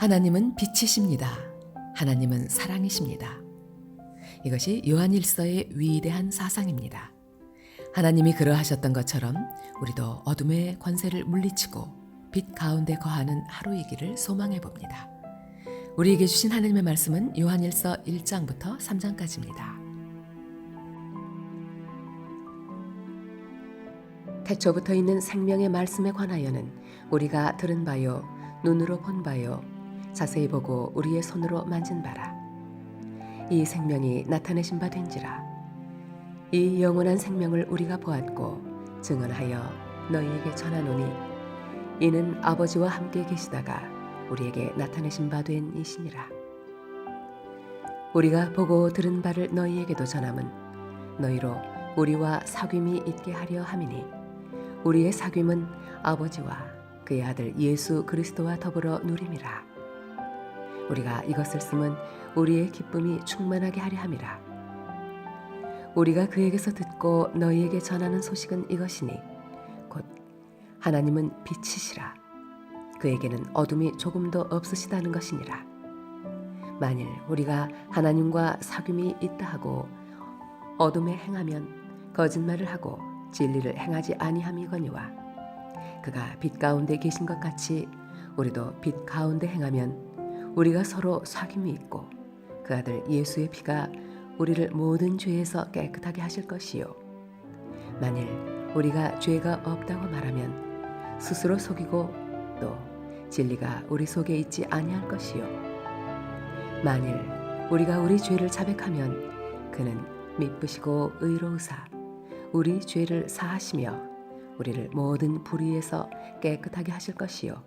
하나님은 빛이십니다. 하나님은 사랑이십니다. 이것이 요한일서의 위대한 사상입니다. 하나님이 그러하셨던 것처럼 우리도 어둠의 권세를 물리치고 빛 가운데 거하는 하루이기를 소망해 봅니다. 우리에게 주신 하나님의 말씀은 요한일서 1장부터 3장까지입니다. 태초부터 있는 생명의 말씀에 관하여는 우리가 들은 바요, 눈으로 본 바요, 자세히 보고 우리의 손으로 만진 바라. 이 생명이 나타내신 바 된지라. 이 영원한 생명을 우리가 보았고 증언하여 너희에게 전하노니 이는 아버지와 함께 계시다가 우리에게 나타내신 바 된 이시니라. 우리가 보고 들은 바를 너희에게도 전함은 너희로 우리와 사귐이 있게 하려 함이니 우리의 사귐은 아버지와 그의 아들 예수 그리스도와 더불어 누림이라. 우리가 이것을 쓰면 우리의 기쁨이 충만하게 하려 함이라. 우리가 그에게서 듣고 너희에게 전하는 소식은 이것이니 곧 하나님은 빛이시라. 그에게는 어둠이 조금도 없으시다는 것이니라. 만일 우리가 하나님과 사귐이 있다 하고 어둠에 행하면 거짓말을 하고 진리를 행하지 아니함이거니와 그가 빛 가운데 계신 것 같이 우리도 빛 가운데 행하면 우리가 서로 사귐이 있고 그 아들 예수의 피가 우리를 모든 죄에서 깨끗하게 하실 것이요. 만일 우리가 죄가 없다고 말하면 스스로 속이고 또 진리가 우리 속에 있지 아니할 것이요. 만일 우리가 우리 죄를 자백하면 그는 미쁘시고 의로우사 우리 죄를 사하시며 우리를 모든 불의에서 깨끗하게 하실 것이요.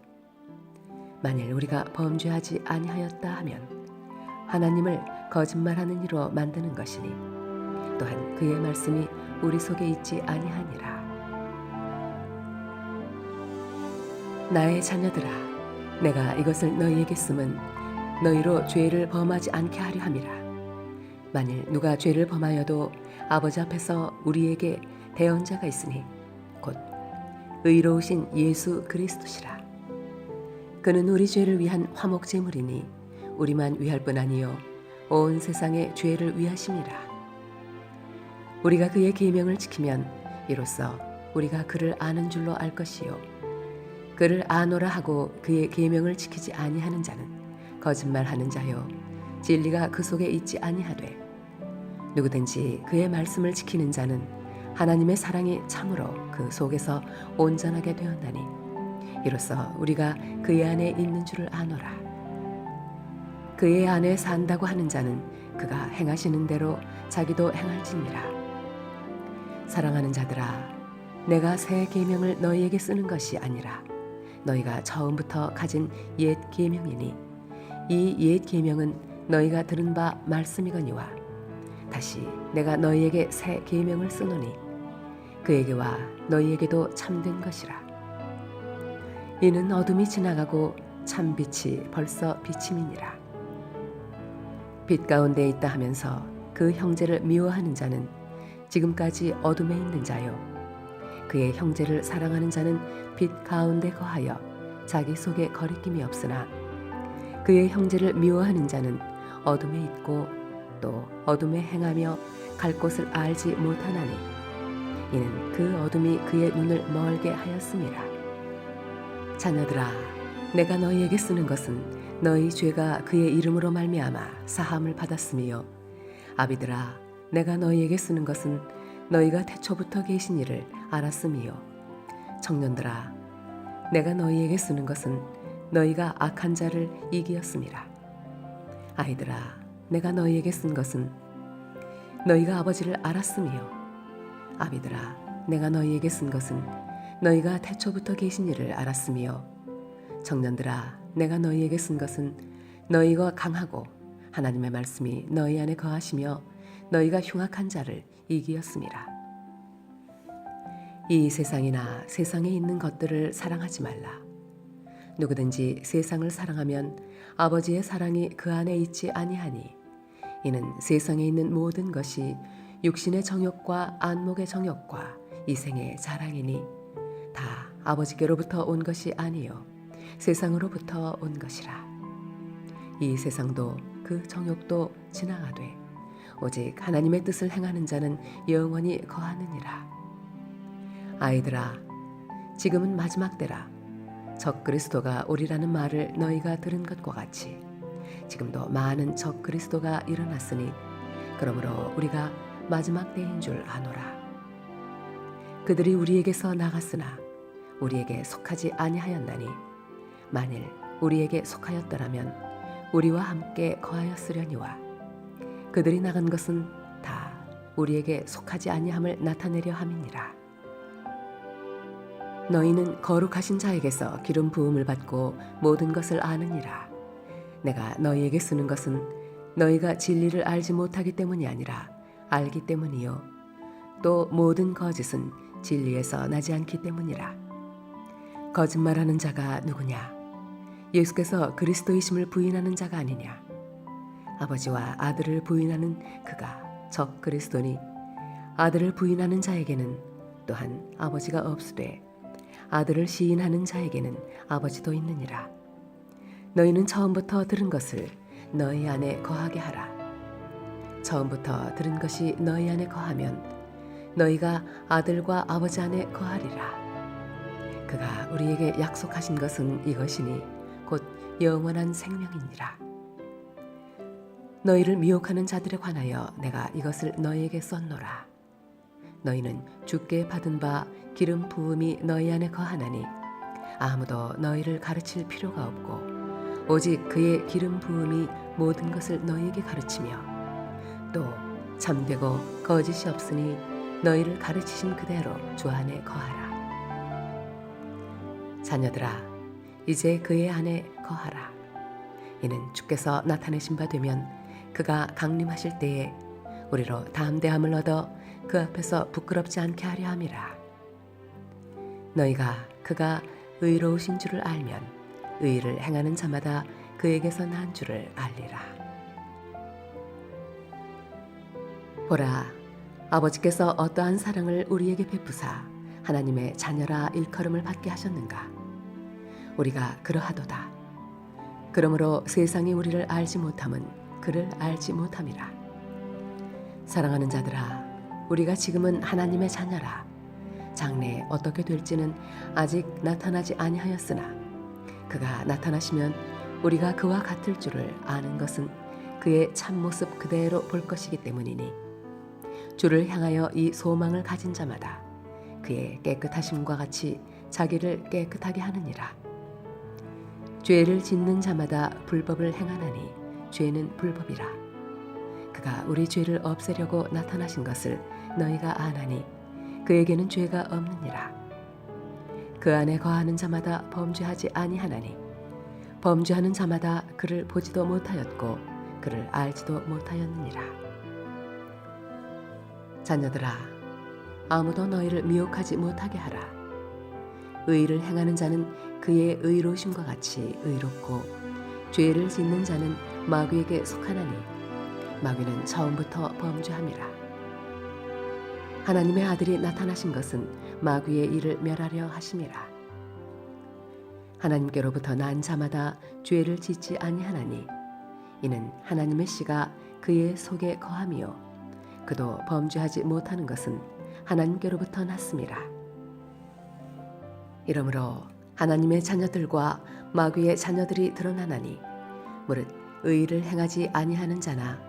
만일 우리가 범죄하지 아니하였다 하면 하나님을 거짓말하는 이로 만드는 것이니 또한 그의 말씀이 우리 속에 있지 아니하니라. 나의 자녀들아, 내가 이것을 너희에게 쓰면 너희로 죄를 범하지 않게 하려 함이라. 만일 누가 죄를 범하여도 아버지 앞에서 우리에게 대언자가 있으니 곧 의로우신 예수 그리스도시라. 그는 우리 죄를 위한 화목 제물이니 우리만 위할 뿐 아니요 온 세상의 죄를 위하심이라. 우리가 그의 계명을 지키면 이로써 우리가 그를 아는 줄로 알 것이요 그를 아노라 하고 그의 계명을 지키지 아니하는 자는 거짓말하는 자요 진리가 그 속에 있지 아니하되 누구든지 그의 말씀을 지키는 자는 하나님의 사랑이 참으로 그 속에서 온전하게 되었나니 이로써 우리가 그의 안에 있는 줄을 아노라. 그의 안에 산다고 하는 자는 그가 행하시는 대로 자기도 행할지니라. 사랑하는 자들아, 내가 새 계명을 너희에게 쓰는 것이 아니라 너희가 처음부터 가진 옛 계명이니 이 옛 계명은 너희가 들은 바 말씀이거니와 다시 내가 너희에게 새 계명을 쓰노니 그에게와 너희에게도 참된 것이라. 이는 어둠이 지나가고 참 빛이 벌써 비침이니라. 빛 가운데 있다 하면서 그 형제를 미워하는 자는 지금까지 어둠에 있는 자요 그의 형제를 사랑하는 자는 빛 가운데 거하여 자기 속에 거리낌이 없으나 그의 형제를 미워하는 자는 어둠에 있고 또 어둠에 행하며 갈 곳을 알지 못하나니 이는 그 어둠이 그의 눈을 멀게 하였음이라. 자녀들아, 내가 너희에게 쓰는 것은 너희 죄가 그의 이름으로 말미암아 사함을 받았으며 아비들아, 내가 너희에게 쓰는 것은 너희가 태초부터 계신 이를 알았으며 청년들아, 내가 너희에게 쓰는 것은 너희가 악한 자를 이기었음이라. 아이들아, 내가 너희에게 쓴 것은 너희가 아버지를 알았으며 아비들아, 내가 너희에게 쓴 것은 너희가 태초부터 계신 이를 알았으며 청년들아, 내가 너희에게 쓴 것은 너희가 강하고 하나님의 말씀이 너희 안에 거하시며 너희가 흉악한 자를 이기었음이라. 이 세상이나 세상에 있는 것들을 사랑하지 말라. 누구든지 세상을 사랑하면 아버지의 사랑이 그 안에 있지 아니하니 이는 세상에 있는 모든 것이 육신의 정욕과 안목의 정욕과 이생의 자랑이니 다 아버지께로부터 온 것이 아니요 세상으로부터 온 것이라. 이 세상도 그 정욕도 지나가되 오직 하나님의 뜻을 행하는 자는 영원히 거하느니라. 아이들아, 지금은 마지막 때라. 적 그리스도가 오리라는 말을 너희가 들은 것과 같이 지금도 많은 적 그리스도가 일어났으니 그러므로 우리가 마지막 때인 줄 아노라. 그들이 우리에게서 나갔으나 우리에게 속하지 아니하였나니 만일 우리에게 속하였더라면 우리와 함께 거하였으려니와 그들이 나간 것은 다 우리에게 속하지 아니함을 나타내려 함이니라. 너희는 거룩하신 자에게서 기름 부음을 받고 모든 것을 아느니라. 내가 너희에게 쓰는 것은 너희가 진리를 알지 못하기 때문이 아니라 알기 때문이요 또 모든 거짓은 진리에서 나지 않기 때문이라. 거짓말하는 자가 누구냐? 예수께서 그리스도이심을 부인하는 자가 아니냐? 아버지와 아들을 부인하는 그가 적 그리스도니 아들을 부인하는 자에게는 또한 아버지가 없으되 아들을 시인하는 자에게는 아버지도 있느니라. 너희는 처음부터 들은 것을 너희 안에 거하게 하라. 처음부터 들은 것이 너희 안에 거하면 너희가 아들과 아버지 안에 거하리라. 그가 우리에게 약속하신 것은 이것이니 곧 영원한 생명이니라. 너희를 미혹하는 자들에 관하여 내가 이것을 너희에게 썼노라. 너희는 주께 받은 바 기름 부음이 너희 안에 거하나니 아무도 너희를 가르칠 필요가 없고 오직 그의 기름 부음이 모든 것을 너희에게 가르치며 또 참되고 거짓이 없으니 너희를 가르치신 그대로 주 안에 거하라. 자녀들아, 이제 그의 안에 거하라. 이는 주께서 나타내신 바 되면 그가 강림하실 때에 우리로 담대함을 얻어 그 앞에서 부끄럽지 않게 하려 함이라. 너희가 그가 의로우신 줄을 알면 의를 행하는 자마다 그에게서 난 줄을 알리라. 보라, 아버지께서 어떠한 사랑을 우리에게 베푸사 하나님의 자녀라 일컬음을 받게 하셨는가? 우리가 그러하도다. 그러므로 세상이 우리를 알지 못함은 그를 알지 못함이라. 사랑하는 자들아, 우리가 지금은 하나님의 자녀라. 장래에 어떻게 될지는 아직 나타나지 아니하였으나 그가 나타나시면 우리가 그와 같을 줄을 아는 것은 그의 참모습 그대로 볼 것이기 때문이니 주를 향하여 이 소망을 가진 자마다 그의 깨끗하심과 같이 자기를 깨끗하게 하느니라. 죄를 짓는 자마다 불법을 행하나니 죄는 불법이라. 그가 우리 죄를 없애려고 나타나신 것을 너희가 아나니 그에게는 죄가 없느니라. 그 안에 거하는 자마다 범죄하지 아니하나니 범죄하는 자마다 그를 보지도 못하였고 그를 알지도 못하였느니라. 자녀들아, 아무도 너희를 미혹하지 못하게 하라. 의를 행하는 자는 그의 의로우심과 같이 의롭고 죄를 짓는 자는 마귀에게 속하나니 마귀는 처음부터 범죄함이라. 하나님의 아들이 나타나신 것은 마귀의 일을 멸하려 하심이라. 하나님께로부터 난 자마다 죄를 짓지 아니하나니 이는 하나님의 씨가 그의 속에 거함이요 그도 범죄하지 못하는 것은 하나님께로부터 났음이라. 이러므로 하나님의 자녀들과 마귀의 자녀들이 드러나나니 무릇 의를 행하지 아니하는 자나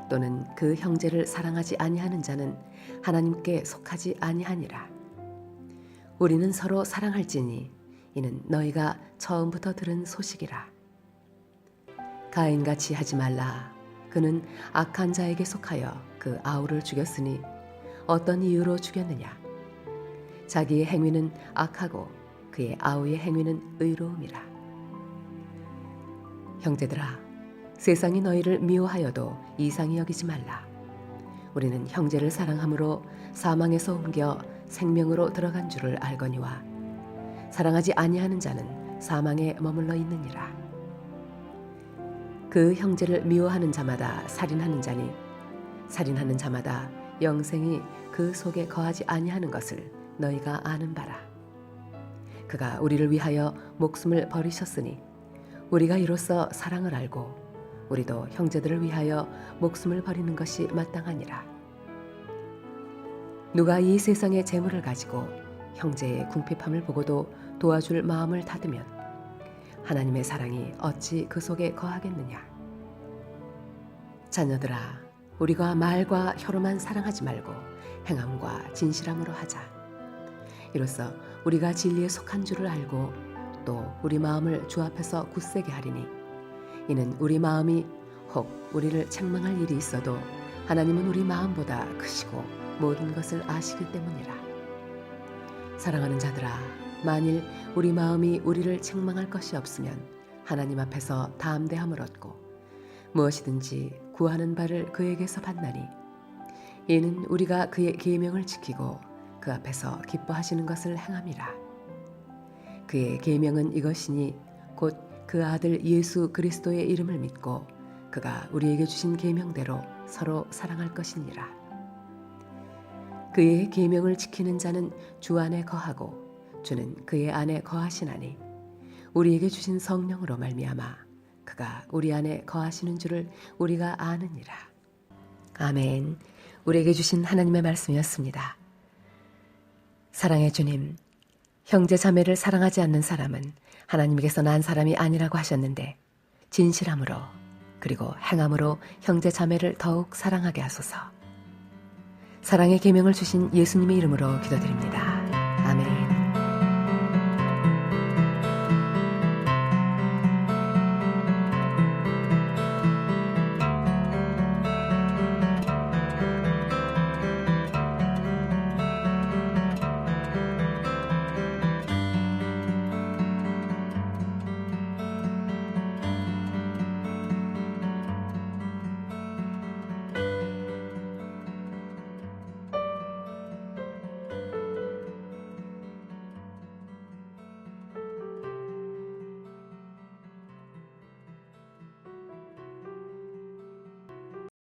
또는 그 형제를 사랑하지 아니하는 자는 하나님께 속하지 아니하니라. 우리는 서로 사랑할지니 이는 너희가 처음부터 들은 소식이라. 가인같이 하지 말라. 그는 악한 자에게 속하여 그 아우를 죽였으니 어떤 이유로 죽였느냐? 자기의 행위는 악하고 그의 아우의 행위는 의로움이라. 형제들아, 세상이 너희를 미워하여도 이상히 여기지 말라. 우리는 형제를 사랑함으로 사망에서 옮겨 생명으로 들어간 줄을 알거니와 사랑하지 아니하는 자는 사망에 머물러 있느니라. 그 형제를 미워하는 자마다 살인하는 자니 살인하는 자마다 영생이 그 속에 거하지 아니하는 것을 너희가 아는 바라. 그가 우리를 위하여 목숨을 버리셨으니 우리가 이로써 사랑을 알고 우리도 형제들을 위하여 목숨을 버리는 것이 마땅하니라. 누가 이 세상의 재물을 가지고 형제의 궁핍함을 보고도 도와줄 마음을 닫으면 하나님의 사랑이 어찌 그 속에 거하겠느냐. 자녀들아, 우리가 말과 혀로만 사랑하지 말고 행함과 진실함으로 하자. 이로써 우리가 진리에 속한 줄을 알고 또 우리 마음을 주 앞에서 굳세게 하리니, 이는 우리 마음이 혹 우리를 책망할 일이 있어도 하나님은 우리 마음보다 크시고 모든 것을 아시기 때문이라. 사랑하는 자들아, 만일 우리 마음이 우리를 책망할 것이 없으면 하나님 앞에서 담대함을 얻고 무엇이든지 구하는 바를 그에게서 받나니, 이는 우리가 그의 계명을 지키고 그 앞에서 기뻐하시는 것을 행함이라. 그의 계명은 이것이니 곧 그 아들 예수 그리스도의 이름을 믿고 그가 우리에게 주신 계명대로 서로 사랑할 것이니라. 그의 계명을 지키는 자는 주 안에 거하고 주는 그의 안에 거하시나니, 우리에게 주신 성령으로 말미암아 그가 우리 안에 거하시는 줄을 우리가 아느니라. 아멘. 우리에게 주신 하나님의 말씀이었습니다. 사랑의 주님, 형제 자매를 사랑하지 않는 사람은 하나님께서 난 사람이 아니라고 하셨는데, 진실함으로 그리고 행함으로 형제 자매를 더욱 사랑하게 하소서. 사랑의 계명을 주신 예수님의 이름으로 기도드립니다.